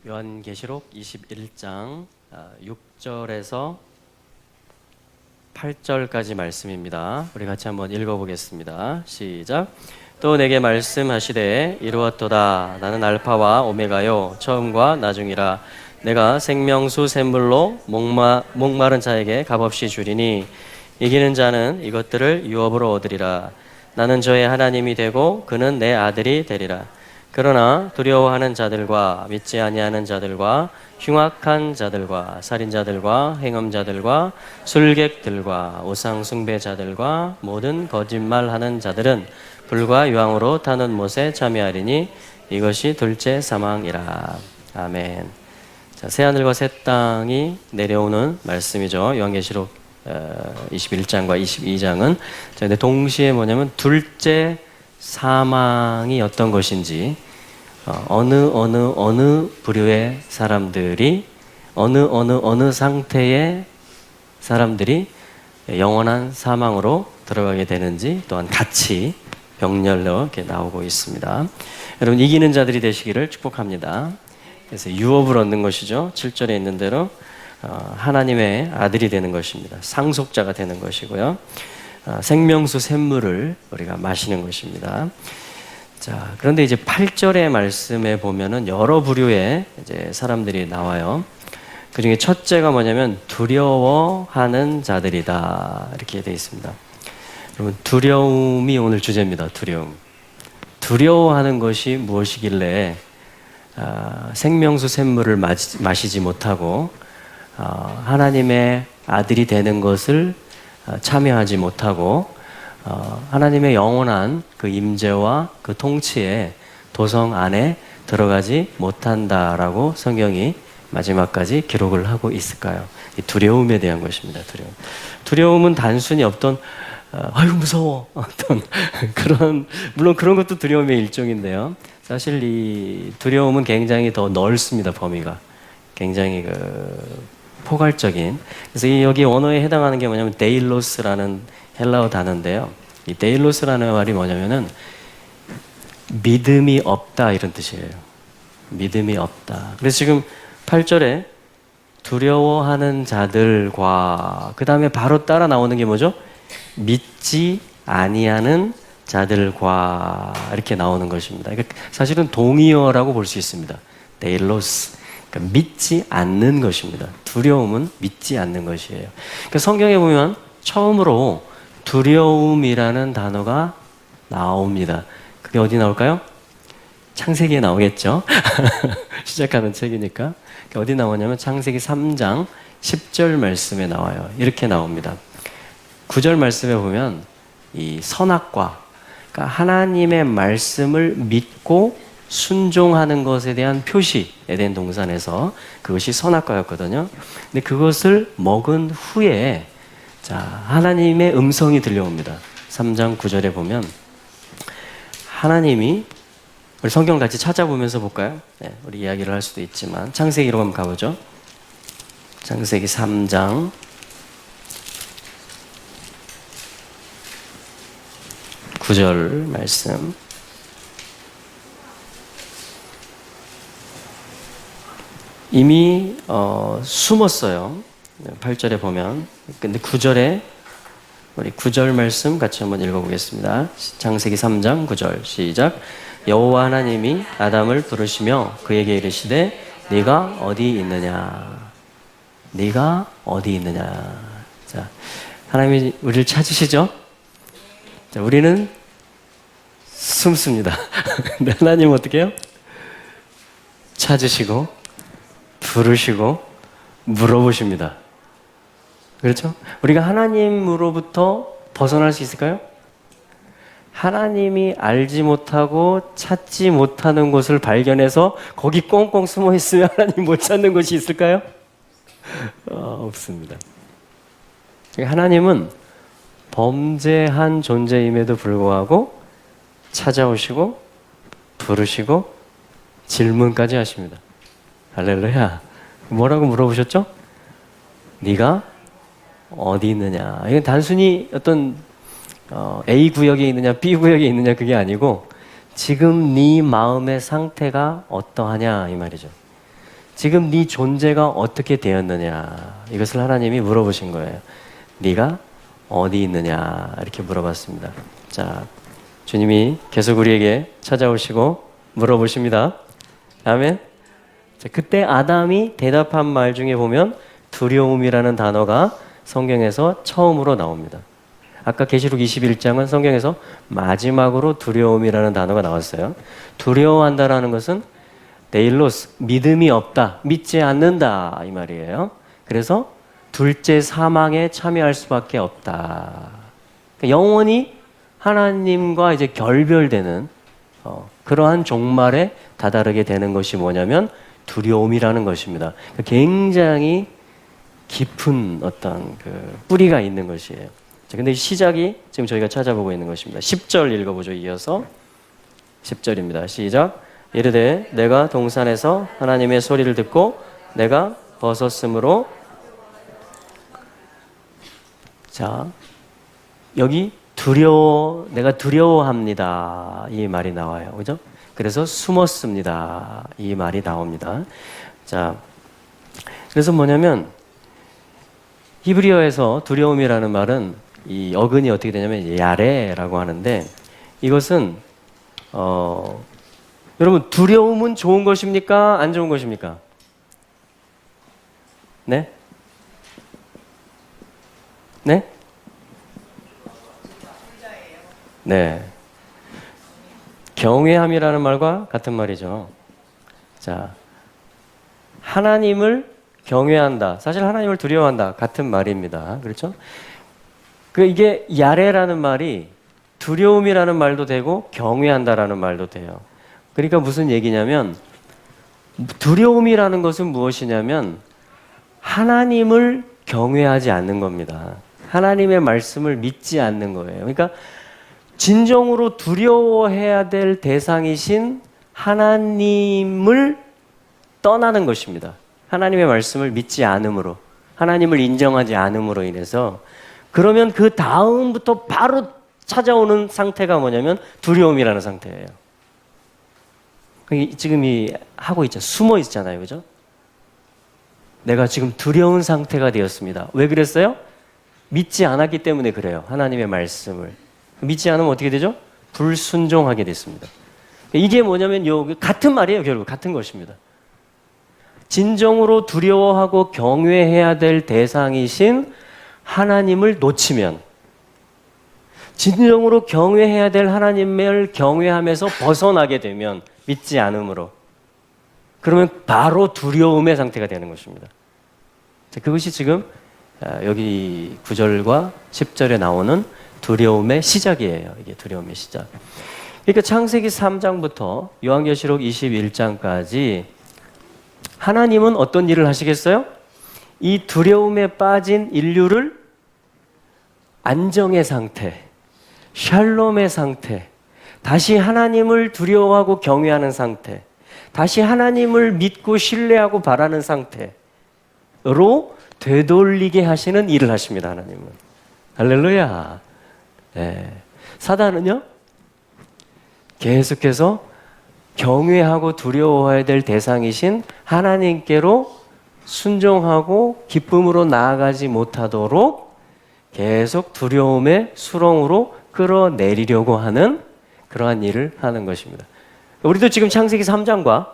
요한계시록 21장 6절에서 8절까지 말씀입니다. 우리 같이 한번 읽어보겠습니다. 시작. 또 내게 말씀하시되 이루었도다. 나는 알파와 오메가요 처음과 나중이라. 내가 생명수 샘물로 목마른 자에게 값없이 주리니 이기는 자는 이것들을 유업으로 얻으리라. 나는 저의 하나님이 되고 그는 내 아들이 되리라. 그러나 두려워하는 자들과 믿지 아니하는 자들과 흉악한 자들과 살인자들과 행음자들과 술객들과 우상 숭배자들과 모든 거짓말하는 자들은 불과 유황으로 타는 못에 참여하리니 이것이 둘째 사망이라. 아멘. 자, 새하늘과 새 땅이 내려오는 말씀이죠. 요한계시록 21장과 22장은 근데 동시에 뭐냐면 둘째 사망이 어떤 것인지, 어느 부류의 사람들이 어느 상태의 사람들이 영원한 사망으로 들어가게 되는지 또한 같이 병렬로 이렇게 나오고 있습니다. 여러분, 이기는 자들이 되시기를 축복합니다. 그래서 유업을 얻는 것이죠. 7절에 있는 대로 하나님의 아들이 되는 것입니다. 상속자가 되는 것이고요. 생명수 샘물을 우리가 마시는 것입니다. 자, 그런데 이제 8절의 말씀에 보면은 여러 부류의 이제 사람들이 나와요. 그 중에 첫째가 뭐냐면 두려워하는 자들이다. 이렇게 되어 있습니다. 여러분, 두려움이 오늘 주제입니다. 두려워하는 것이 무엇이길래 생명수 샘물을 마시지 못하고 하나님의 아들이 되는 것을 참여하지 못하고 하나님의 영원한 그 임재와 그 통치의 도성 안에 들어가지 못한다라고 성경이 마지막까지 기록을 하고 있을까요? 이 두려움에 대한 것입니다. 두려움은 단순히 어떤 아유 무서워 어떤 물론 그런 것도 두려움의 일종인데요. 사실 이 두려움은 굉장히 더 넓습니다. 범위가 굉장히 포괄적인. 그래서 여기 언어에 해당하는 게 뭐냐면 데일로스라는 헬라어 단어인데요. 이 데일로스라는 말이 뭐냐면은 믿음이 없다 이런 뜻이에요. 믿음이 없다. 그래서 지금 8절에 두려워하는 자들과 그 다음에 바로 따라 나오는 게 뭐죠? 믿지 아니하는 자들과 이렇게 나오는 것입니다. 사실은 동의어라고 볼 수 있습니다. 데일로스. 그러니까 믿지 않는 것입니다. 두려움은 믿지 않는 것이에요. 그러니까 성경에 보면 처음으로 두려움이라는 단어가 나옵니다. 그게 어디 나올까요? 창세기에 나오겠죠. 시작하는 책이니까. 어디 나오냐면 창세기 3장 10절 말씀에 나와요. 이렇게 나옵니다. 9절 말씀에 보면 이 선악과, 그러니까 하나님의 말씀을 믿고 순종하는 것에 대한 표시, 에덴 동산에서 그것이 선악과였거든요. 근데 그것을 먹은 후에 하나님의 음성이 들려옵니다. 3장 9절에 보면 하나님이, 우리 성경 같이 찾아보면서 볼까요? 네, 우리 이야기를 할 수도 있지만 창세기로 한번 가보죠. 창세기 3장 9절 말씀. 이미 숨었어요. 8절에 보면. 근데 9절에 우리 9절 말씀 같이 한번 읽어보겠습니다. 창세기 3장 9절 시작. 여호와 하나님이 아담을 부르시며 그에게 이르시되 네가 어디 있느냐. 네가 어디 있느냐. 자, 하나님이 우리를 찾으시죠? 자, 우리는 숨습니다. 근데 하나님은 어떻게 해요? 찾으시고 부르시고 물어보십니다. 그렇죠? 우리가 하나님으로부터 벗어날 수 있을까요? 하나님이 알지 못하고 찾지 못하는 곳을 발견해서 거기 꽁꽁 숨어 있으면 하나님 못 찾는 곳이 있을까요? 없습니다. 하나님은 범죄한 존재임에도 불구하고 찾아오시고 부르시고 질문까지 하십니다. 할렐루야. 뭐라고 물어보셨죠? 네가 어디 있느냐. 이건 단순히 어떤 A 구역에 있느냐 B 구역에 있느냐 그게 아니고 지금 네 마음의 상태가 어떠하냐 이 말이죠. 지금 네 존재가 어떻게 되었느냐, 이것을 하나님이 물어보신 거예요. 네가 어디 있느냐, 이렇게 물어봤습니다. 자, 주님이 계속 우리에게 찾아오시고 물어보십니다. 아멘. 자, 그때 아담이 대답한 말 중에 보면 두려움이라는 단어가 성경에서 처음으로 나옵니다. 아까 계시록 21장은 성경에서 마지막으로 두려움이라는 단어가 나왔어요. 두려워한다라는 것은 데일로스, 믿음이 없다, 믿지 않는다, 이 말이에요. 그래서 둘째 사망에 참여할 수밖에 없다. 영원히 하나님과 이제 결별되는 그러한 종말에 다다르게 되는 것이 뭐냐면 두려움이라는 것입니다. 굉장히 깊은 어떤 그 뿌리가 있는 것이에요. 자, 근데 시작이 지금 저희가 찾아보고 있는 것입니다. 10절 읽어보죠. 이어서 10절입니다. 시작. 이르되 내가 동산에서 하나님의 소리를 듣고 내가 벗었으므로. 자, 여기 내가 두려워합니다, 이 말이 나와요. 그죠? 그래서 숨었습니다, 이 말이 나옵니다. 자, 그래서 뭐냐면 히브리어에서 두려움이라는 말은 이 어근이 어떻게 되냐면 야레라고 하는데, 이것은 여러분, 두려움은 좋은 것입니까? 안 좋은 것입니까? 네? 네? 네. 경외함이라는 말과 같은 말이죠. 자, 하나님을 경외한다, 사실 하나님을 두려워한다, 같은 말입니다. 그렇죠? 이게 야레라는 말이 두려움이라는 말도 되고 경외한다라는 말도 돼요. 그러니까 무슨 얘기냐면, 두려움이라는 것은 무엇이냐면 하나님을 경외하지 않는 겁니다. 하나님의 말씀을 믿지 않는 거예요. 그러니까 진정으로 두려워해야 될 대상이신 하나님을 떠나는 것입니다. 하나님의 말씀을 믿지 않음으로, 하나님을 인정하지 않음으로 인해서. 그러면 그 다음부터 바로 찾아오는 상태가 뭐냐면 두려움이라는 상태예요. 지금 하고 있죠. 숨어 있잖아요. 그죠? 내가 지금 두려운 상태가 되었습니다. 왜 그랬어요? 믿지 않았기 때문에 그래요. 하나님의 말씀을. 믿지 않으면 어떻게 되죠? 불순종하게 됐습니다. 이게 뭐냐면 같은 말이에요. 결국 같은 것입니다. 진정으로 두려워하고 경외해야 될 대상이신 하나님을 놓치면, 진정으로 경외해야 될 하나님을 경외함에서 벗어나게 되면, 믿지 않음으로, 그러면 바로 두려움의 상태가 되는 것입니다. 그것이 지금 여기 9절과 10절에 나오는 두려움의 시작이에요. 이게 두려움의 시작. 그러니까 창세기 3장부터 요한계시록 21장까지 하나님은 어떤 일을 하시겠어요? 이 두려움에 빠진 인류를 안정의 상태, 샬롬의 상태, 다시 하나님을 두려워하고 경외하는 상태, 다시 하나님을 믿고 신뢰하고 바라는 상태로 되돌리게 하시는 일을 하십니다. 하나님은. 할렐루야. 네. 사단은요, 계속해서 경외하고 두려워해야 될 대상이신 하나님께로 순종하고 기쁨으로 나아가지 못하도록 계속 두려움의 수렁으로 끌어내리려고 하는 그러한 일을 하는 것입니다. 우리도 지금 창세기 3장과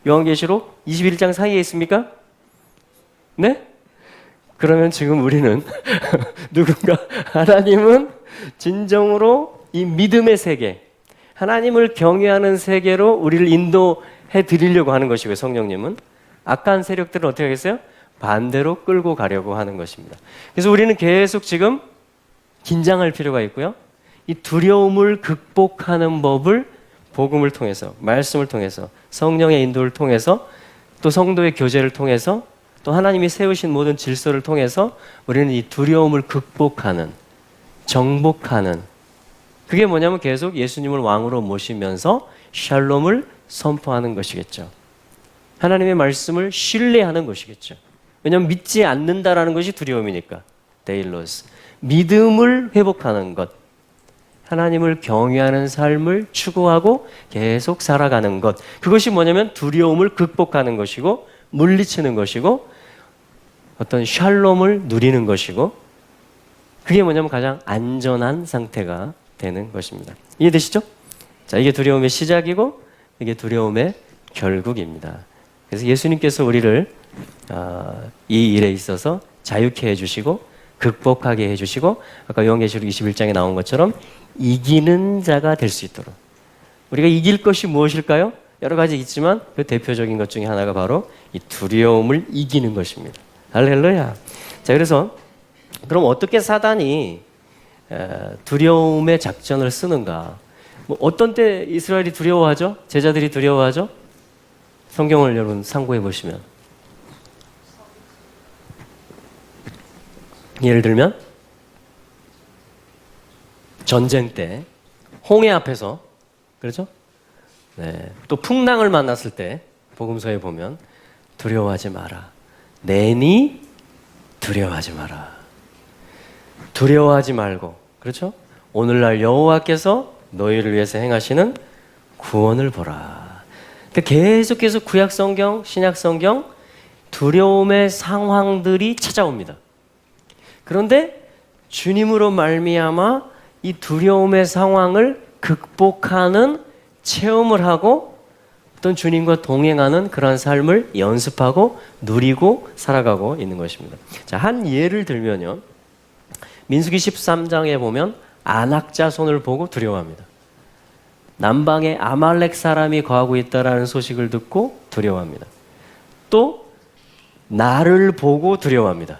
요한계시록 21장 사이에 있습니까? 네? 그러면 지금 우리는 누군가 하나님은 진정으로 이 믿음의 세계, 하나님을 경외하는 세계로 우리를 인도해 드리려고 하는 것이고요. 성령님은 악한 세력들을 어떻게 하겠어요? 반대로 끌고 가려고 하는 것입니다. 그래서 우리는 계속 지금 긴장할 필요가 있고요. 이 두려움을 극복하는 법을 복음을 통해서, 말씀을 통해서, 성령의 인도를 통해서, 또 성도의 교제를 통해서, 또 하나님이 세우신 모든 질서를 통해서 우리는 이 두려움을 극복하는, 정복하는, 그게 뭐냐면 계속 예수님을 왕으로 모시면서 샬롬을 선포하는 것이겠죠. 하나님의 말씀을 신뢰하는 것이겠죠. 왜냐하면 믿지 않는다라는 것이 두려움이니까. 데일로스. 믿음을 회복하는 것. 하나님을 경외하는 삶을 추구하고 계속 살아가는 것. 그것이 뭐냐면 두려움을 극복하는 것이고, 물리치는 것이고 어떤 샬롬을 누리는 것이고 그게 뭐냐면 가장 안전한 상태가 되는 것입니다. 이해되시죠? 자, 이게 두려움의 시작이고 이게 두려움의 결국입니다. 그래서 예수님께서 우리를 이 일에 있어서 자유케 해주시고 극복하게 해주시고 아까 요한계시록 21장에 나온 것처럼 이기는 자가 될 수 있도록 우리가 이길 것이 무엇일까요? 여러 가지 있지만 그 대표적인 것 중에 하나가 바로 이 두려움을 이기는 것입니다. 할렐루야. 자, 그래서 그럼 어떻게 사단이 두려움의 작전을 쓰는가? 뭐 어떤 때 이스라엘이 두려워하죠? 제자들이 두려워하죠? 성경을 여러분 참고해 보시면 예를 들면 전쟁 때 홍해 앞에서 그렇죠? 네. 또 풍랑을 만났을 때 복음서에 보면 두려워하지 마라. 내니 두려워하지 마라. 두려워하지 말고 그렇죠? 오늘날 여호와께서 너희를 위해서 행하시는 구원을 보라. 계속해서 구약 성경, 신약 성경 두려움의 상황들이 찾아옵니다. 그런데 주님으로 말미암아 이 두려움의 상황을 극복하는 체험을 하고 어떤 주님과 동행하는 그런 삶을 연습하고 누리고 살아가고 있는 것입니다. 자, 한 예를 들면요. 민수기 13장에 보면 아낙 자손을 보고 두려워합니다. 남방에 아말렉 사람이 거하고 있다라는 소식을 듣고 두려워합니다. 또 나를 보고 두려워합니다.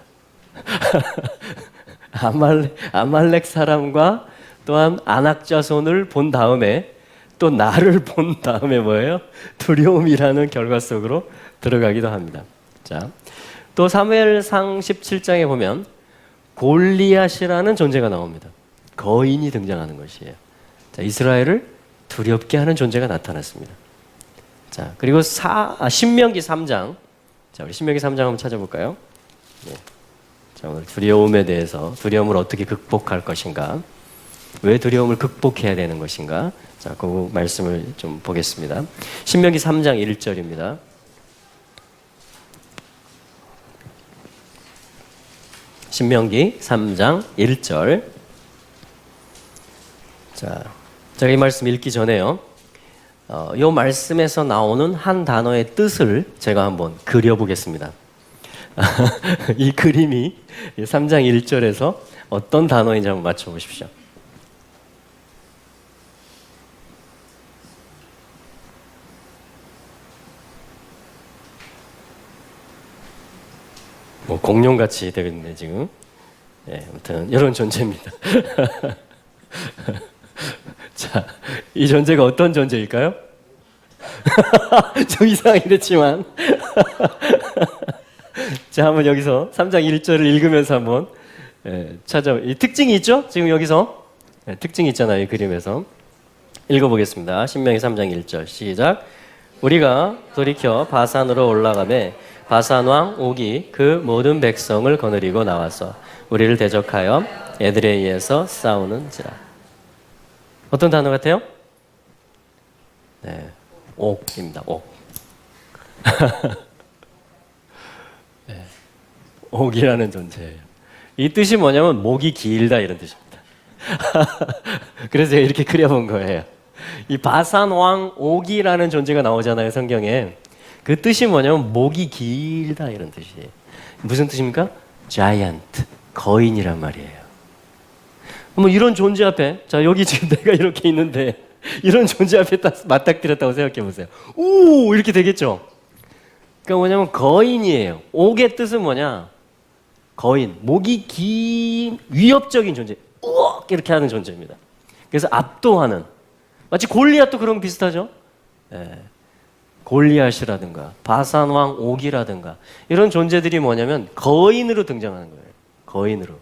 아말렉 사람과 또한 아낙 자손을 본 다음에 또 나를 본 다음에 뭐예요? 두려움이라는 결과 속으로 들어가기도 합니다. 자, 또 사무엘상 17장에 보면 골리앗이라는 존재가 나옵니다. 거인이 등장하는 것이에요. 자, 이스라엘을 두렵게 하는 존재가 나타났습니다. 자, 그리고 신명기 3장. 자, 우리 신명기 3장 한번 찾아볼까요? 네. 자, 오늘 두려움에 대해서 두려움을 어떻게 극복할 것인가? 왜 두려움을 극복해야 되는 것인가? 자, 그 말씀을 좀 보겠습니다. 신명기 3장 1절입니다. 신명기 3장 1절. 자, 제가 이 말씀 읽기 전에요. 이 말씀에서 나오는 한 단어의 뜻을 제가 한번 그려보겠습니다. 이 그림이 3장 1절에서 어떤 단어인지 한번 맞춰보십시오. 뭐 공룡같이 되겠네 지금. 네, 아무튼 이런 존재입니다. 자, 이 존재가 어떤 존재일까요? 좀 이상하긴 했지만 자, 한번 여기서 3장 1절을 읽으면서 한번 이 특징이 있죠? 지금 여기서 특징이 있잖아요. 이 그림에서 읽어보겠습니다. 신명기 3장 1절 시작. 우리가 돌이켜 바산으로 올라가매 바산 왕 옥이 그 모든 백성을 거느리고 나와서 우리를 대적하여 에드레이에서 싸우는지라. 어떤 단어 같아요? 네, 옥입니다. 옥. 네, 옥이라는 존재예요. 이 뜻이 뭐냐면 목이 길다 이런 뜻입니다. 그래서 제가 이렇게 그려본 거예요. 이 바산 왕 옥이라는 존재가 나오잖아요, 성경에. 그 뜻이 뭐냐면 목이 길다 이런 뜻이에요. 무슨 뜻입니까? giant, 거인이란 말이에요. 뭐 이런 존재 앞에, 자, 여기 지금 내가 이렇게 있는데 이런 존재 앞에 딱 맞닥뜨렸다고 생각해 보세요. 오, 이렇게 되겠죠? 그러니까 뭐냐면 거인이에요. 옥의 뜻은 뭐냐? 거인, 목이 긴 위협적인 존재, 우억 이렇게 하는 존재입니다. 그래서 압도하는, 마치 골리앗도 그런 비슷하죠? 네. 골리앗이라든가 바산 왕 옥이라든가 이런 존재들이 뭐냐면 거인으로 등장하는 거예요. 거인으로.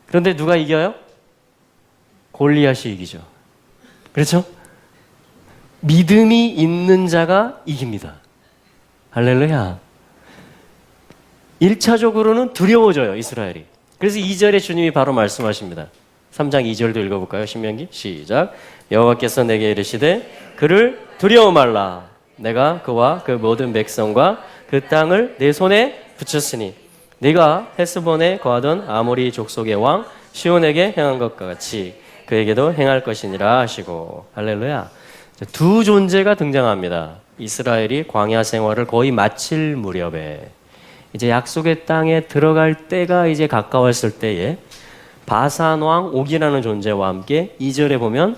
그런데 누가 이겨요? 골리앗이 이기죠. 그렇죠? 믿음이 있는 자가 이깁니다. 할렐루야. 1차적으로는 두려워져요, 이스라엘이. 그래서 2절에 주님이 바로 말씀하십니다. 3장 2절도 읽어볼까요? 신명기 시작. 여호와께서 내게 이르시되 그를 두려워 말라. 내가 그와 그 모든 백성과 그 땅을 내 손에 붙였으니 네가 헤스본에 거하던 아모리 족속의 왕 시온에게 행한 것과 같이 그에게도 행할 것이니라 하시고. 할렐루야. 두 존재가 등장합니다. 이스라엘이 광야 생활을 거의 마칠 무렵에 이제 약속의 땅에 들어갈 때가 이제 가까웠을 때에 바산 왕 옥이라는 존재와 함께 2절에 보면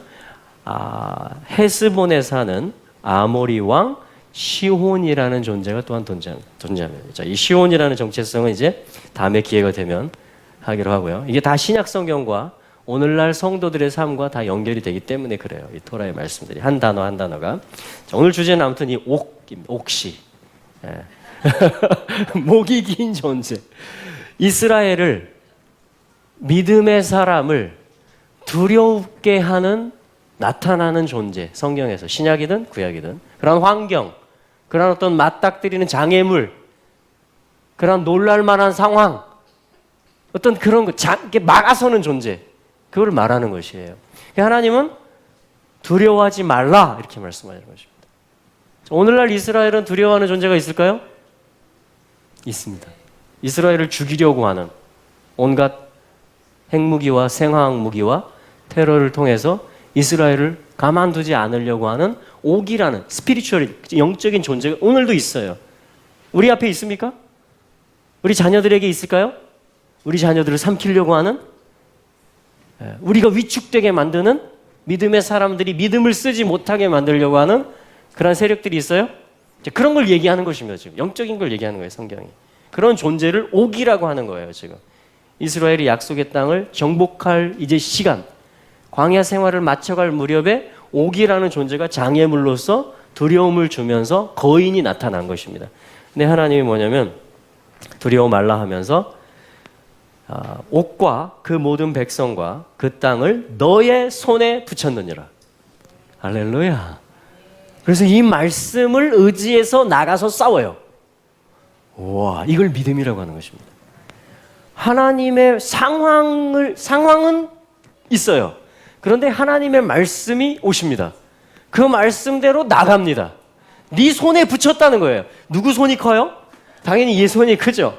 헤스본에 사는 아모리 왕 시혼이라는 존재가 또한 존재합니다. 이 시혼이라는 정체성은 이제 다음에 기회가 되면 하기로 하고요. 이게 다 신약 성경과 오늘날 성도들의 삶과 다 연결이 되기 때문에 그래요. 이 토라의 말씀들이 한 단어 한 단어가. 자, 오늘 주제는 아무튼 이 옥시. 예. 목이 긴 존재. 이스라엘을 믿음의 사람을 두렵게 하는 나타나는 존재. 성경에서 신약이든 구약이든 그런 환경, 그런 어떤 맞닥뜨리는 장애물, 그런 놀랄만한 상황, 어떤 그런 거 막아서는 존재. 그걸 말하는 것이에요. 하나님은 두려워하지 말라 이렇게 말씀하시는 것입니다. 오늘날 이스라엘은 두려워하는 존재가 있을까요? 있습니다. 이스라엘을 죽이려고 하는 온갖 핵무기와 생화학 무기와 테러를 통해서 이스라엘을 가만두지 않으려고 하는 옥이라는 스피리추얼 영적인 존재가 오늘도 있어요. 우리 앞에 있습니까? 우리 자녀들에게 있을까요? 우리 자녀들을 삼키려고 하는, 우리가 위축되게 만드는, 믿음의 사람들이 믿음을 쓰지 못하게 만들려고 하는 그런 세력들이 있어요? 그런 걸 얘기하는 것입니다. 지금 영적인 걸 얘기하는 거예요. 성경이. 그런 존재를 옥이라고 하는 거예요. 지금 이스라엘이 약속의 땅을 정복할 이제 시간, 광야 생활을 마쳐갈 무렵에 옥이라는 존재가 장애물로서 두려움을 주면서 거인이 나타난 것입니다. 근데 하나님이 뭐냐면 두려워 말라 하면서 옥과 그 모든 백성과 그 땅을 너의 손에 붙였느니라. 할렐루야. 그래서 이 말씀을 의지해서 나가서 싸워요. 와, 이걸 믿음이라고 하는 것입니다. 하나님의 상황은 있어요. 그런데 하나님의 말씀이 오십니다. 그 말씀대로 나갑니다. 네 손에 붙였다는 거예요. 누구 손이 커요? 당연히 얘 손이 크죠.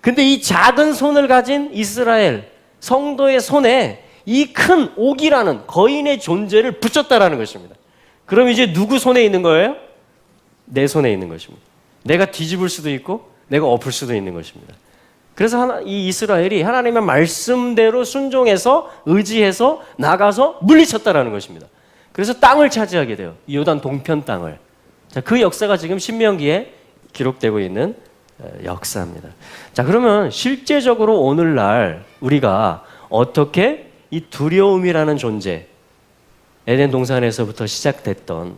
근데 이 작은 손을 가진 이스라엘 성도의 손에 이 큰 옥이라는 거인의 존재를 붙였다라는 것입니다. 그럼 이제 누구 손에 있는 거예요? 내 손에 있는 것입니다. 내가 뒤집을 수도 있고 내가 엎을 수도 있는 것입니다. 그래서 이 이스라엘이 하나님의 말씀대로 순종해서 의지해서 나가서 물리쳤다라는 것입니다. 그래서 땅을 차지하게 돼요. 이 요단 동편 땅을. 자, 그 역사가 지금 신명기에 기록되고 있는 역사입니다. 자, 그러면 실제적으로 오늘날 우리가 어떻게 이 두려움이라는 존재, 에덴 동산에서부터 시작됐던,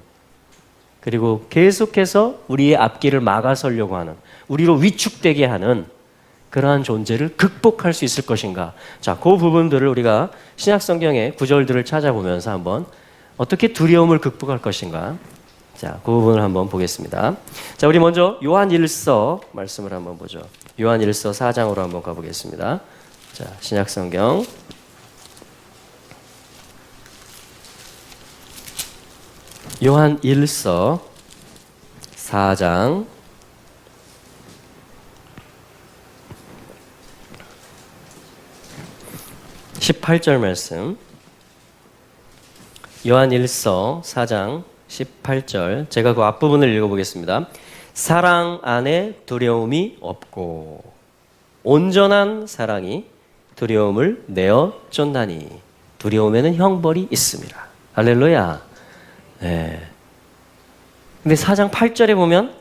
그리고 계속해서 우리의 앞길을 막아서려고 하는, 우리로 위축되게 하는 그러한 존재를 극복할 수 있을 것인가. 자, 그 부분들을 우리가 신약 성경의 구절들을 찾아보면서 한번 어떻게 두려움을 극복할 것인가. 자, 그 부분을 한번 보겠습니다. 자, 우리 먼저 요한일서 말씀을 한번 보죠. 요한일서 4장으로 한번 가보겠습니다. 자, 신약 성경 요한일서 4장 18절 말씀. 요한일서 4장 18절. 제가 그 앞부분을 읽어보겠습니다. 사랑 안에 두려움이 없고 온전한 사랑이 두려움을 내어 쫓나니 두려움에는 형벌이 있습니다. 할렐루야. 네. 근데 4장 8절에 보면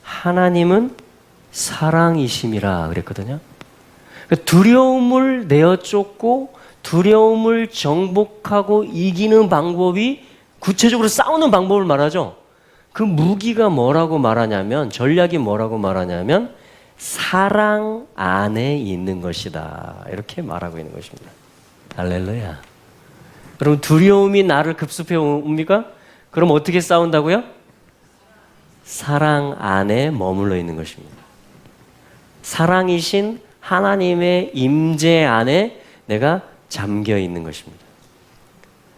하나님은 사랑이심이라 그랬거든요. 두려움을 내어 쫓고 두려움을 정복하고 이기는 방법이 구체적으로 싸우는 방법을 말하죠. 그 무기가 뭐라고 말하냐면, 전략이 뭐라고 말하냐면 사랑 안에 있는 것이다. 이렇게 말하고 있는 것입니다. 할렐루야. 여러분, 두려움이 나를 급습해 옵니까? 그럼 어떻게 싸운다고요? 사랑 안에 머물러 있는 것입니다. 사랑이신 하나님의 임재 안에 내가 잠겨 있는 것입니다.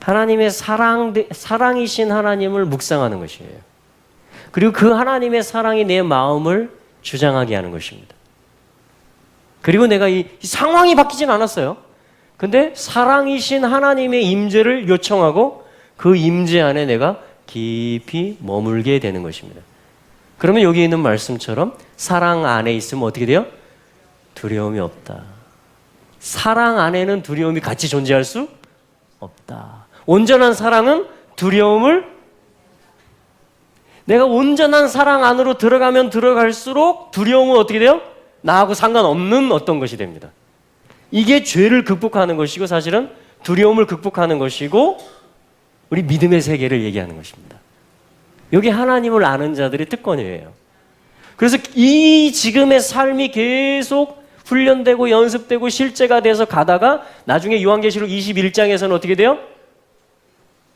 하나님의 사랑이신 하나님을 묵상하는 것이에요. 그리고 그 하나님의 사랑이 내 마음을 주장하게 하는 것입니다. 그리고 내가 이 상황이 바뀌진 않았어요. 근데 사랑이신 하나님의 임재를 요청하고 그 임재 안에 내가 깊이 머물게 되는 것입니다. 그러면 여기 있는 말씀처럼 사랑 안에 있으면 어떻게 돼요? 두려움이 없다. 사랑 안에는 두려움이 같이 존재할 수 없다. 온전한 사랑은 두려움을, 내가 온전한 사랑 안으로 들어가면 들어갈수록 두려움은 어떻게 돼요? 나하고 상관없는 어떤 것이 됩니다. 이게 죄를 극복하는 것이고 사실은 두려움을 극복하는 것이고 우리 믿음의 세계를 얘기하는 것입니다. 여기 하나님을 아는 자들의 특권이에요. 그래서 이 지금의 삶이 계속 훈련되고 연습되고 실제가 돼서 가다가 나중에 요한계시록 21장에서는 어떻게 돼요?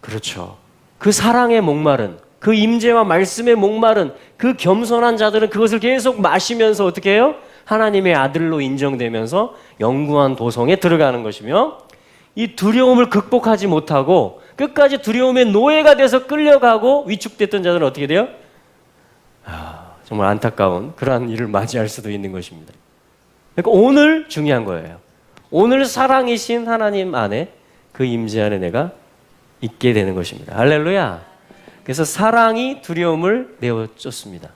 그렇죠. 그 사랑의 목마른, 그 임재와 말씀의 목마른 그 겸손한 자들은 그것을 계속 마시면서 어떻게 해요? 하나님의 아들로 인정되면서 영구한 도성에 들어가는 것이며, 이 두려움을 극복하지 못하고 끝까지 두려움의 노예가 돼서 끌려가고 위축됐던 자들은 어떻게 돼요? 정말 안타까운 그러한 일을 맞이할 수도 있는 것입니다. 그러니까 오늘 중요한 거예요. 오늘 사랑이신 하나님 안에 그 임재 안에 내가 있게 되는 것입니다. 할렐루야. 그래서 사랑이 두려움을 내어쫓습니다.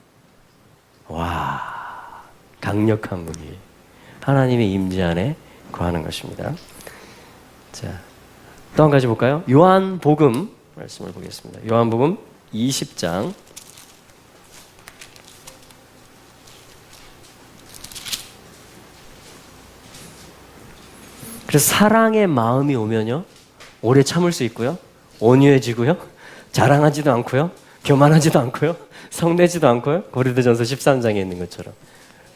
와, 강력한 무기. 하나님의 임재 안에 거하는 것입니다. 자, 또 한 가지 볼까요? 요한복음 말씀을 보겠습니다. 요한복음 20장. 그래서 사랑의 마음이 오면요, 오래 참을 수 있고요, 온유해지고요, 자랑하지도 않고요, 교만하지도 않고요, 성내지도 않고요. 고린도전서 13장에 있는 것처럼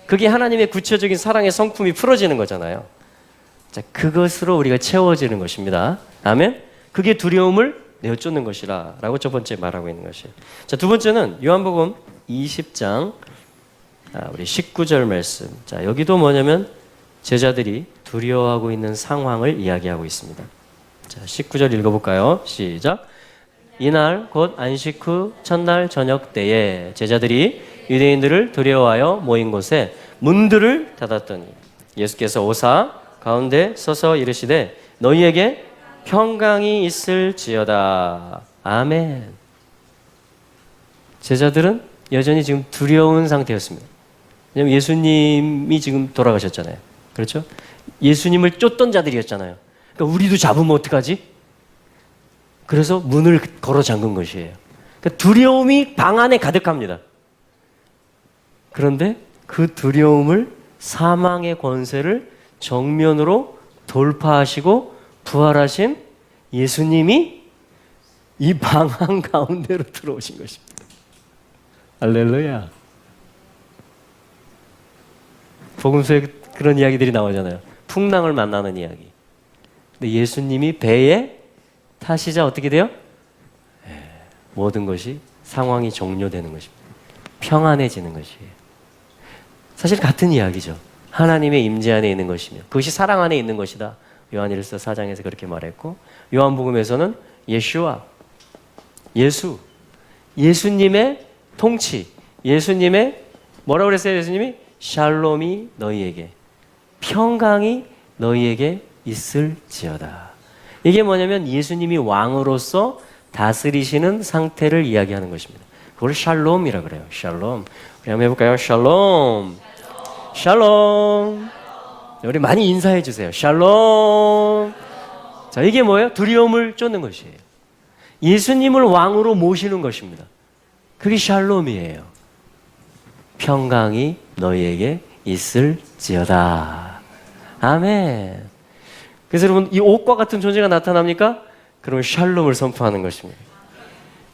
그게 하나님의 구체적인 사랑의 성품이 풀어지는 거잖아요. 자, 그것으로 우리가 채워지는 것입니다. 아멘. 그게 두려움을 내어쫓는 것이라 라고 첫 번째 말하고 있는 것이에요. 자, 두 번째는 요한복음 20장 우리 19절 말씀. 자, 여기도 뭐냐면 제자들이 두려워하고 있는 상황을 이야기하고 있습니다. 자, 19절 읽어볼까요? 시작. 이날 곧 안식 후 첫날 저녁 때에 제자들이 유대인들을 두려워하여 모인 곳에 문들을 닫았더니 예수께서 오사 가운데 서서 이르시되 너희에게 평강이 있을지어다. 아멘. 제자들은 여전히 지금 두려운 상태였습니다. 왜냐하면 예수님이 지금 돌아가셨잖아요. 그렇죠? 예수님을 쫓던 자들이었잖아요. 그러니까 우리도 잡으면 어떡하지? 그래서 문을 걸어 잠근 것이에요. 그러니까 두려움이 방 안에 가득합니다. 그런데 그 두려움을, 사망의 권세를 정면으로 돌파하시고 부활하신 예수님이 이 방 한가운데로 들어오신 것입니다. 할렐루야. 복음서에 그런 이야기들이 나오잖아요. 풍랑을 만나는 이야기. 근데 예수님이 배에 타시자 어떻게 돼요? 모든 것이, 상황이 종료되는 것입니다. 평안해지는 것이에요. 사실 같은 이야기죠. 하나님의 임재 안에 있는 것이며 그것이 사랑 안에 있는 것이다. 요한일서 4장에서 그렇게 말했고, 요한복음에서는 예수와 예수, 예수님의 통치, 예수님의 뭐라고 그랬어요? 예수님이 샬롬이 너희에게, 평강이 너희에게 있을지어다. 이게 뭐냐면 예수님이 왕으로서 다스리시는 상태를 이야기하는 것입니다. 그걸 샬롬이라고 그래요. 샬롬. 우리 한번 해볼까요? 샬롬. 샬롬. 우리 많이 인사해 주세요. 샬롬. 자, 이게 뭐예요? 두려움을 쫓는 것이에요. 예수님을 왕으로 모시는 것입니다. 그게 샬롬이에요. 평강이 너희에게 있을지어다. 아멘. 그래서 여러분, 이 옥과 같은 존재가 나타납니까? 그러면 샬롬을 선포하는 것입니다.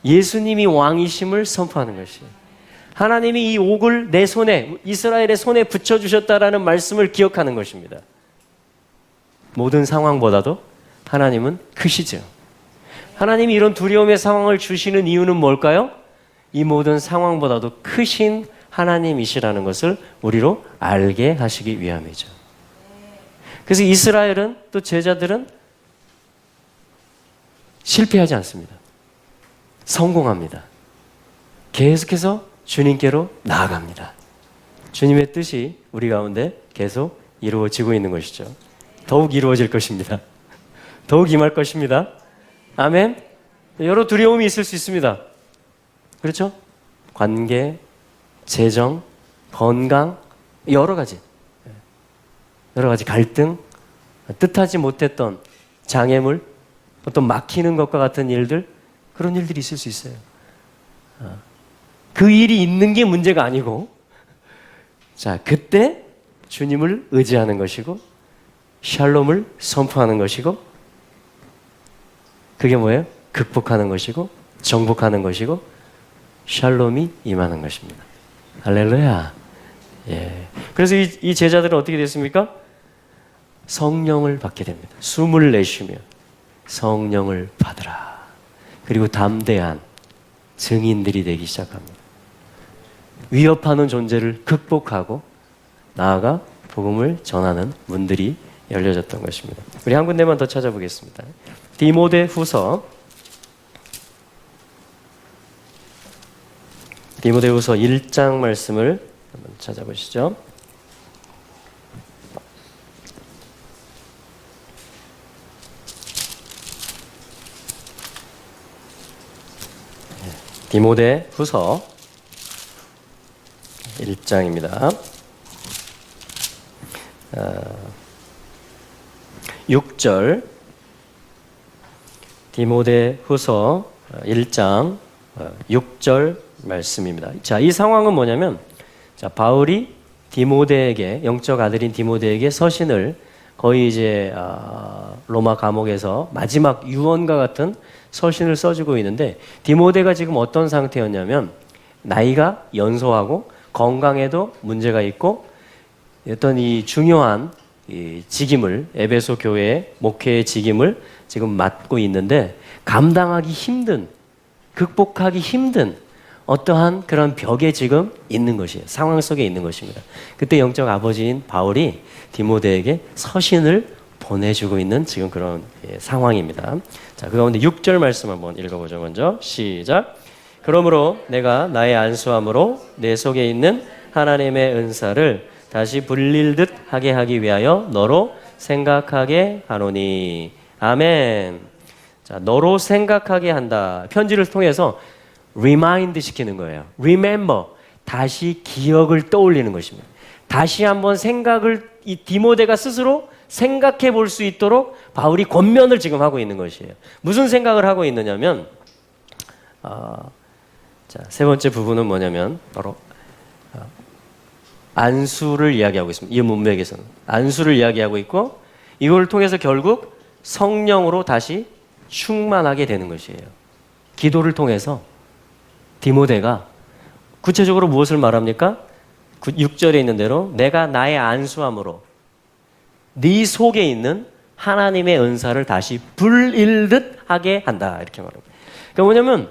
예수님이 왕이심을 선포하는 것이에요. 하나님이 이 옥을 내 손에, 이스라엘의 손에 붙여주셨다라는 말씀을 기억하는 것입니다. 모든 상황보다도 하나님은 크시죠. 하나님이 이런 두려움의 상황을 주시는 이유는 뭘까요? 이 모든 상황보다도 크신 하나님이시라는 것을 우리로 알게 하시기 위함이죠. 그래서 이스라엘은, 또 제자들은 실패하지 않습니다. 성공합니다. 계속해서 주님께로 나아갑니다. 주님의 뜻이 우리 가운데 계속 이루어지고 있는 것이죠. 더욱 이루어질 것입니다. 더욱 임할 것입니다. 아멘. 여러 두려움이 있을 수 있습니다. 그렇죠? 관계, 재정, 건강, 여러 가지 갈등, 뜻하지 못했던 장애물, 어떤 막히는 것과 같은 일들, 그런 일들이 있을 수 있어요. 그 일이 있는 게 문제가 아니고, 자, 그때 주님을 의지하는 것이고, 샬롬을 선포하는 것이고, 그게 뭐예요? 극복하는 것이고, 정복하는 것이고, 샬롬이 임하는 것입니다. 할렐루야. 예. 그래서 이 제자들은 어떻게 됐습니까? 성령을 받게 됩니다. 숨을 내쉬며 성령을 받으라. 그리고 담대한 증인들이 되기 시작합니다. 위협하는 존재를 극복하고 나아가 복음을 전하는 문들이 열려졌던 것입니다. 우리 한 군데만 더 찾아보겠습니다. 디모데후서 1장 말씀을 한번 찾아보시죠. 디모데후서 1장입니다. 6절 디모데후서 1장 6절 말씀입니다. 자, 이 상황은 뭐냐면, 자, 바울이 디모데에게, 영적 아들인 디모데에게 서신을 거의 이제 로마 감옥에서 마지막 유언과 같은 서신을 써주고 있는데, 디모데가 지금 어떤 상태였냐면 나이가 연소하고 건강에도 문제가 있고 어떤 이 중요한 이 직임을, 에베소 교회의 목회의 직임을 지금 맡고 있는데 감당하기 힘든, 극복하기 힘든 어떠한 그런 벽에 지금 있는 것이에요. 상황 속에 있는 것입니다. 그때 영적 아버지인 바울이 디모데에게 서신을 보내주고 있는 지금 그런 상황입니다. 자, 그 가운데 6절 말씀 한번 읽어보죠. 먼저 시작. 그러므로 내가 나의 안수함으로 내 속에 있는 하나님의 은사를 다시 불릴 듯 하게 하기 위하여 너로 생각하게 하노니. 아멘. 자, 너로 생각하게 한다. 편지를 통해서 remind 시키는 거예요. remember. 다시 기억을 떠올리는 것입니다. 다시 한번 생각을 이 디모데가 스스로 생각해 볼 수 있도록 바울이 권면을 지금 하고 있는 것이에요. 무슨 생각을 하고 있느냐면, 자, 세 번째 부분은 뭐냐면 바로 안수를 이야기하고 있습니다. 이 문맥에서는 안수를 이야기하고 있고, 이걸 통해서 결국 성령으로 다시 충만하게 되는 것이에요. 기도를 통해서 디모데가 구체적으로 무엇을 말합니까? 6절에 있는 대로 내가 나의 안수함으로 네 속에 있는 하나님의 은사를 다시 불일듯 하게 한다. 이렇게 말합니다. 그러니까 뭐냐면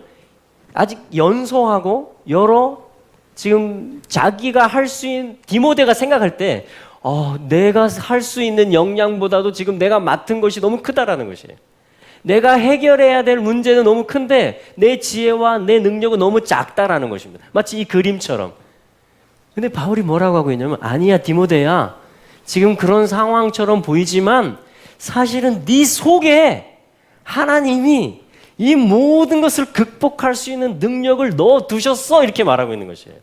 아직 연소하고 여러 지금 자기가 할 수 있는, 디모데가 생각할 때 내가 할 수 있는 역량보다도 지금 내가 맡은 것이 너무 크다라는 것이에요. 내가 해결해야 될 문제는 너무 큰데 내 지혜와 내 능력은 너무 작다라는 것입니다. 마치 이 그림처럼. 근데 바울이 뭐라고 하고 있냐면, 아니야 디모데야, 지금 그런 상황처럼 보이지만 사실은 네 속에 하나님이 이 모든 것을 극복할 수 있는 능력을 넣어두셨어. 이렇게 말하고 있는 것이에요.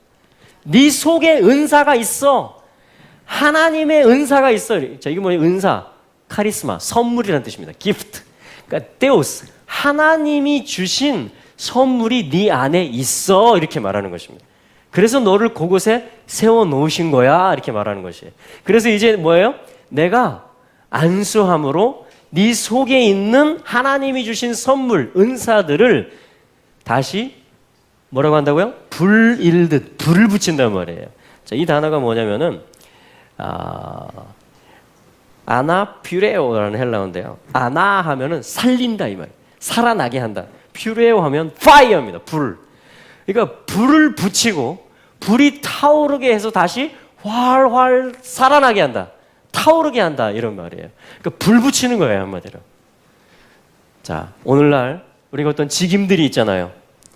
네 속에 은사가 있어. 하나님의 은사가 있어. 자, 이게 뭐예요? 은사, 카리스마, 선물이라는 뜻입니다. 기프트. 그러니까 데오스, 하나님이 주신 선물이 네 안에 있어. 이렇게 말하는 것입니다. 그래서 너를 그곳에 세워놓으신 거야. 이렇게 말하는 것이에요. 그래서 이제 뭐예요? 내가 안수함으로 네 속에 있는 하나님이 주신 선물, 은사들을 다시 뭐라고 한다고요? 불일듯, 불을 붙인단 말이에요. 자, 이 단어가 뭐냐면은 아나퓨레오라는 헬라어인데요. 아나 하면은 살린다 이 말이에요. 살아나게 한다. 퓨레오 하면 파이어입니다. 불. 그러니까 불을 붙이고 불이 타오르게 해서 다시 활활 살아나게 한다. 타오르게 한다. 이런 말이에요. 그러니까 불 붙이는 거예요, 한마디로. 자, 오늘날 우리가 어떤 직임들이 있잖아요.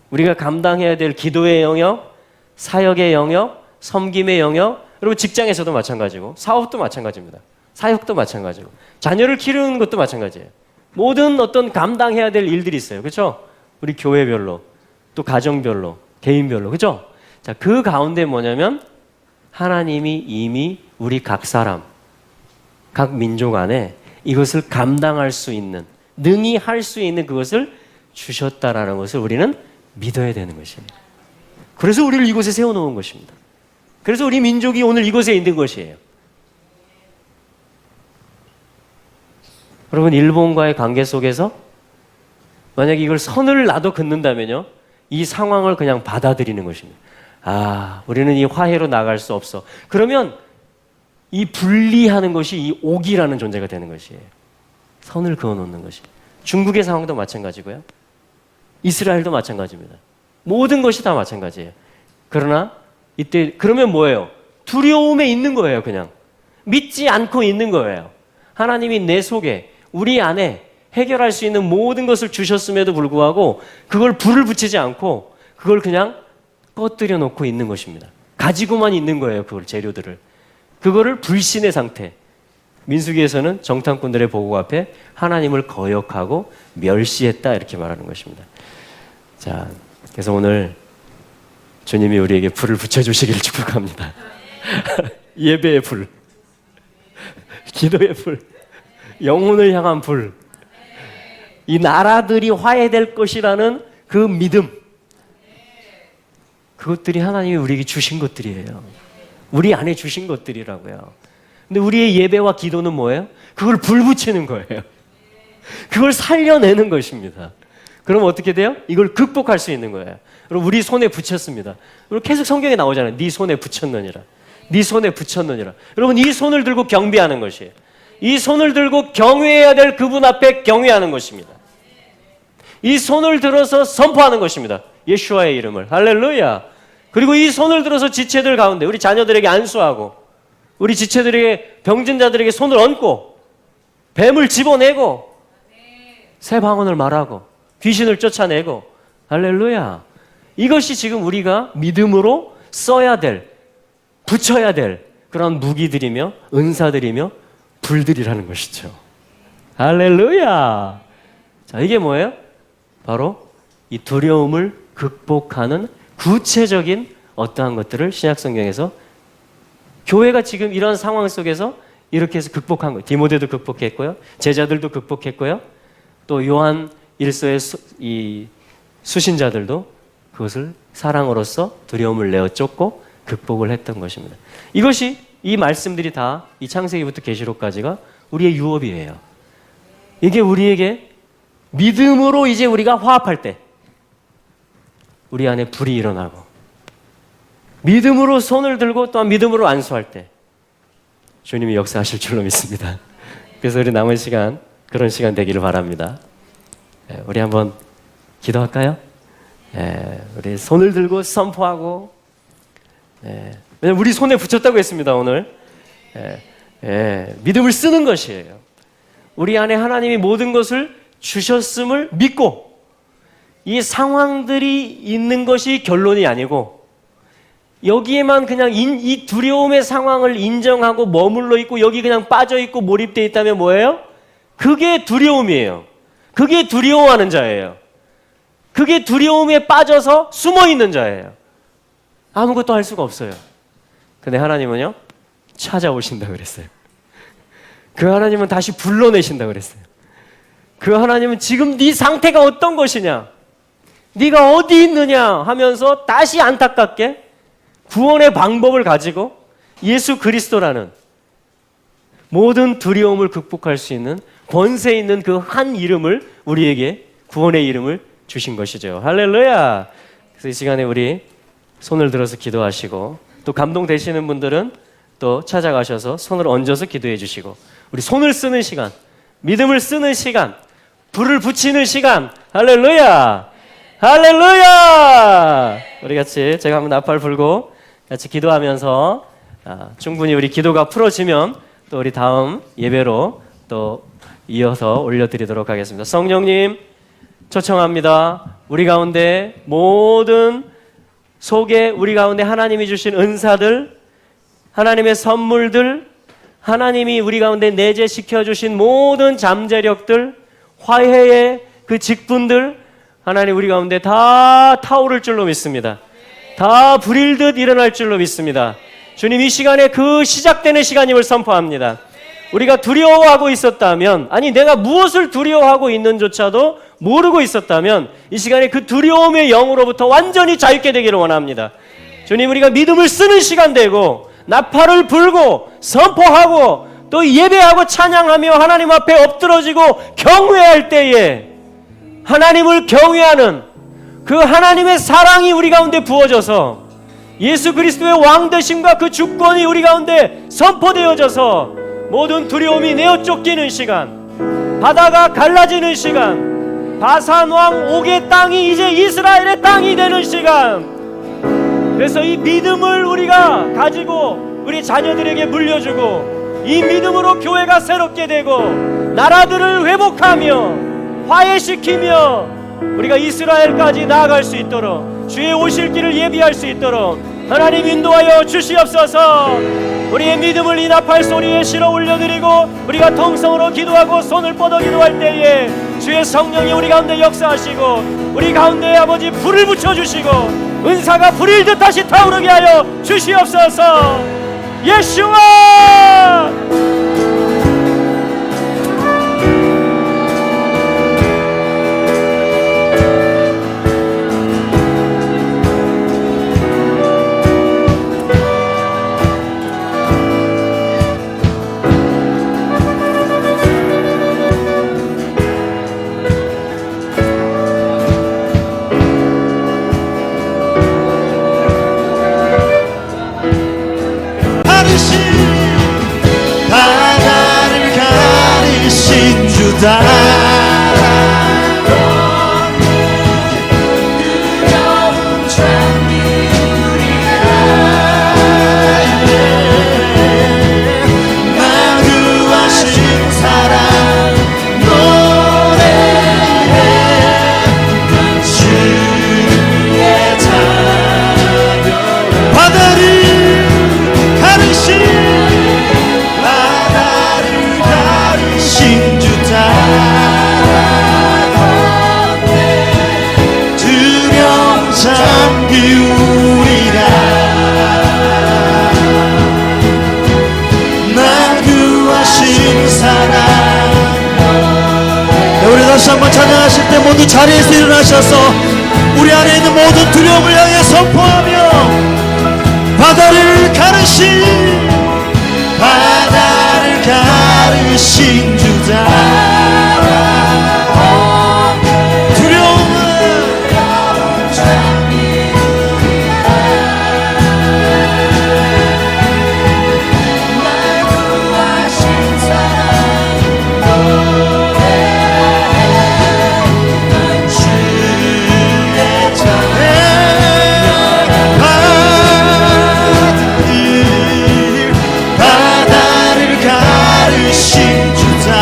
우리가 감당해야 될 기도의 영역, 사역의 영역, 섬김의 영역, 여러분 직장에서도 마찬가지고 사업도 마찬가지입니다. 사역도 마찬가지고 자녀를 기르는 것도 마찬가지예요. 모든 어떤 감당해야 될 일들이 있어요. 그렇죠? 우리 교회별로, 또 가정별로, 개인별로. 그렇죠? 자, 그 가운데 뭐냐면 하나님이 이미 우리 각 사람, 각 민족 안에 이것을 감당할 수 있는, 능히 할 수 있는 그것을 주셨다라는 것을 우리는 믿어야 되는 것입니다. 그래서 우리를 이곳에 세워놓은 것입니다. 그래서 우리 민족이 오늘 이곳에 있는 것이에요. 여러분, 일본과의 관계 속에서 만약에 이걸 선을 나도 긋는다면요, 이 상황을 그냥 받아들이는 것입니다. 아, 우리는 이 화해로 나갈 수 없어. 그러면 이 분리하는 것이 이 옥이라는 존재가 되는 것이에요. 선을 그어놓는 것이. 중국의 상황도 마찬가지고요. 이스라엘도 마찬가지입니다. 모든 것이 다 마찬가지예요. 그러나 이때 그러면 뭐예요? 두려움에 있는 거예요. 그냥 믿지 않고 있는 거예요. 하나님이 내 속에, 우리 안에 해결할 수 있는 모든 것을 주셨음에도 불구하고 그걸 불을 붙이지 않고 그걸 그냥 꺼뜨려 놓고 있는 것입니다. 가지고만 있는 거예요. 그걸, 재료들을. 그거를 불신의 상태. 민수기에서는 정탐꾼들의 보고 앞에 하나님을 거역하고 멸시했다, 이렇게 말하는 것입니다. 자, 그래서 오늘 주님이 우리에게 불을 붙여주시기를 축복합니다. 예배의 불, 기도의 불, 영혼을 향한 불, 이 나라들이 화해될 것이라는 그 믿음, 그것들이 하나님이 우리에게 주신 것들이에요. 우리 안에 주신 것들이라고요. 근데 우리의 예배와 기도는 뭐예요? 그걸 불 붙이는 거예요. 그걸 살려내는 것입니다. 그럼 어떻게 돼요? 이걸 극복할 수 있는 거예요. 여러분, 우리 손에 붙였습니다. 여러분, 계속 성경에 나오잖아요. 네 손에 붙였느니라. 네 손에 붙였느니라. 여러분, 이 손을 들고 경배하는 것이에요. 이 손을 들고 경외해야 될 그분 앞에 경외하는 것입니다. 이 손을 들어서 선포하는 것입니다. 예수와의 이름을. 할렐루야. 그리고 이 손을 들어서 지체들 가운데 우리 자녀들에게 안수하고, 우리 지체들에게, 병든 자들에게 손을 얹고, 뱀을 집어내고, 새 방언을 말하고, 귀신을 쫓아내고, 할렐루야. 이것이 지금 우리가 믿음으로 써야 될, 붙여야 될 그런 무기들이며 은사들이며 불들이라는 것이죠. 할렐루야. 자, 이게 뭐예요? 바로 이 두려움을 극복하는 구체적인 어떠한 것들을 신약성경에서 교회가 지금 이런 상황 속에서 이렇게 해서 극복한 거예요. 디모데도 극복했고요. 제자들도 극복했고요. 또 요한 일서의 이 수신자들도 그것을 사랑으로서 두려움을 내어 쫓고 극복을 했던 것입니다. 이것이, 이 말씀들이 다 이 창세기부터 계시록까지가 우리의 유업이에요. 이게 우리에게 믿음으로 이제 우리가 화합할 때 우리 안에 불이 일어나고, 믿음으로 손을 들고 또한 믿음으로 안수할 때 주님이 역사하실 줄로 믿습니다. 그래서 우리 남은 시간, 그런 시간 되기를 바랍니다. 우리 한번 기도할까요? 우리 손을 들고 선포하고, 왜냐면 우리 손에 붙였다고 했습니다. 오늘 믿음을 쓰는 것이에요. 우리 안에 하나님이 모든 것을 주셨음을 믿고, 이 상황들이 있는 것이 결론이 아니고 여기에만 그냥 이 두려움의 상황을 인정하고 머물러 있고 여기 그냥 빠져 있고 몰입되어 있다면 뭐예요? 그게 두려움이에요. 그게 두려워하는 자예요. 그게 두려움에 빠져서 숨어 있는 자예요. 아무것도 할 수가 없어요. 근데 하나님은요, 찾아오신다 그랬어요. 그 하나님은 다시 불러내신다 그랬어요. 그 하나님은 지금 네 상태가 어떤 것이냐, 네가 어디 있느냐 하면서 다시 안타깝게 구원의 방법을 가지고 예수 그리스도라는 모든 두려움을 극복할 수 있는 권세 있는 그 한 이름을, 우리에게 구원의 이름을 주신 것이죠. 할렐루야. 그래서 이 시간에 우리 손을 들어서 기도하시고, 또 감동되시는 분들은 또 찾아가셔서 손을 얹어서 기도해 주시고, 우리 손을 쓰는 시간, 믿음을 쓰는 시간, 불을 붙이는 시간. 할렐루야. 할렐루야. 우리 같이, 제가 한번 나팔 불고 같이 기도하면서 충분히 우리 기도가 풀어지면 또 우리 다음 예배로 또 이어서 올려드리도록 하겠습니다. 성령님, 초청합니다. 우리 가운데 모든 속에 우리 가운데 하나님이 주신 은사들, 하나님의 선물들, 하나님이 우리 가운데 내재시켜 주신 모든 잠재력들, 화해의 그 직분들, 하나님 우리 가운데 다 타오를 줄로 믿습니다. 다 불일듯 일어날 줄로 믿습니다. 주님, 이 시간에 그 시작되는 시간임을 선포합니다. 우리가 두려워하고 있었다면, 아니 내가 무엇을 두려워하고 있는조차도 모르고 있었다면 이 시간에 그 두려움의 영으로부터 완전히 자유케 되기를 원합니다. 주님, 우리가 믿음을 쓰는 시간 되고 나팔을 불고 선포하고 또 예배하고 찬양하며 하나님 앞에 엎드러지고 경외할 때에 하나님을 경외하는 그 하나님의 사랑이 우리 가운데 부어져서 예수 그리스도의 왕되심과 그 주권이 우리 가운데 선포되어져서 모든 두려움이 내어 쫓기는 시간, 바다가 갈라지는 시간, 바산 왕 옥의 땅이 이제 이스라엘의 땅이 되는 시간. 그래서 이 믿음을 우리가 가지고 우리 자녀들에게 물려주고 이 믿음으로 교회가 새롭게 되고 나라들을 회복하며 화해시키며 우리가 이스라엘까지 나아갈 수 있도록 주의 오실 길을 예비할 수 있도록 하나님 인도하여 주시옵소서. 우리의 믿음을 이 나팔 소리에 실어 올려드리고 우리가 통성으로 기도하고 손을 뻗어 기도할 때에 주의 성령이 우리 가운데 역사하시고 우리 가운데 아버지 불을 붙여주시고 은사가 불일 듯 다시 타오르게 하여 주시옵소서. 예수와 바다를 가르신 주다. 두려움 나 구하신 사랑 노래해 주의 자녀. 바다를 가르신 두려움 잠기우리라. 나 구하신 사랑. 우리 다시 한번 찬양하실 때 모두 자리에서 일어나셔서 우리 안에 있는 모든 두려움을 향해 선포하며 바다를 가르신 바다를 가르신 주다. 바다를 가르신 주다.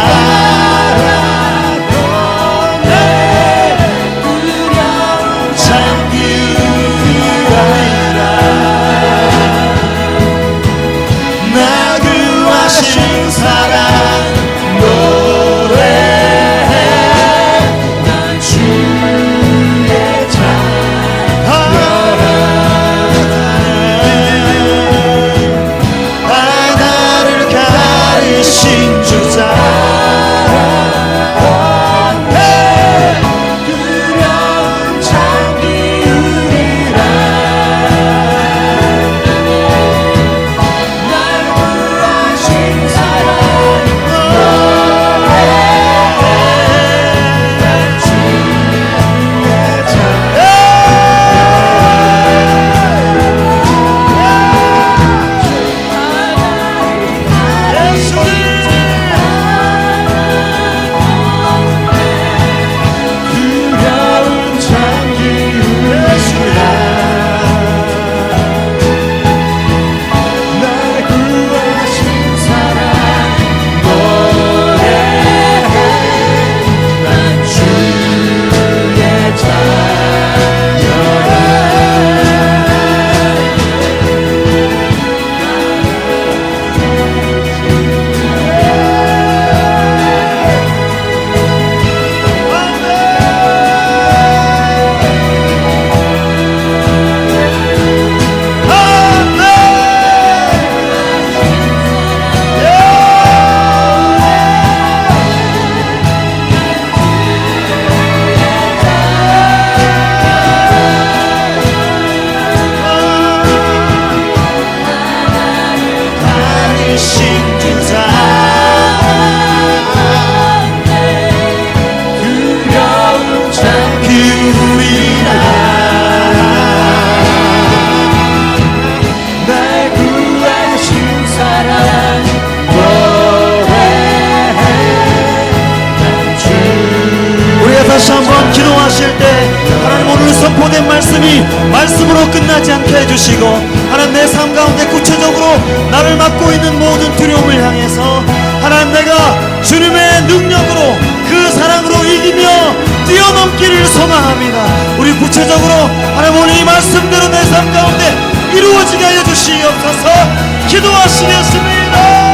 선포된 말씀이 말씀으로 끝나지 않게 해주시고, 하나님 내 삶 가운데 구체적으로 나를 맡고 있는 모든 두려움을 향해서 하나님 내가 주님의 능력으로 그 사랑으로 이기며 뛰어넘기를 소망합니다. 우리 구체적으로 하나님 오늘 이 말씀대로 내 삶 가운데 이루어지게 하여 주시옵소서. 기도하시겠습니다.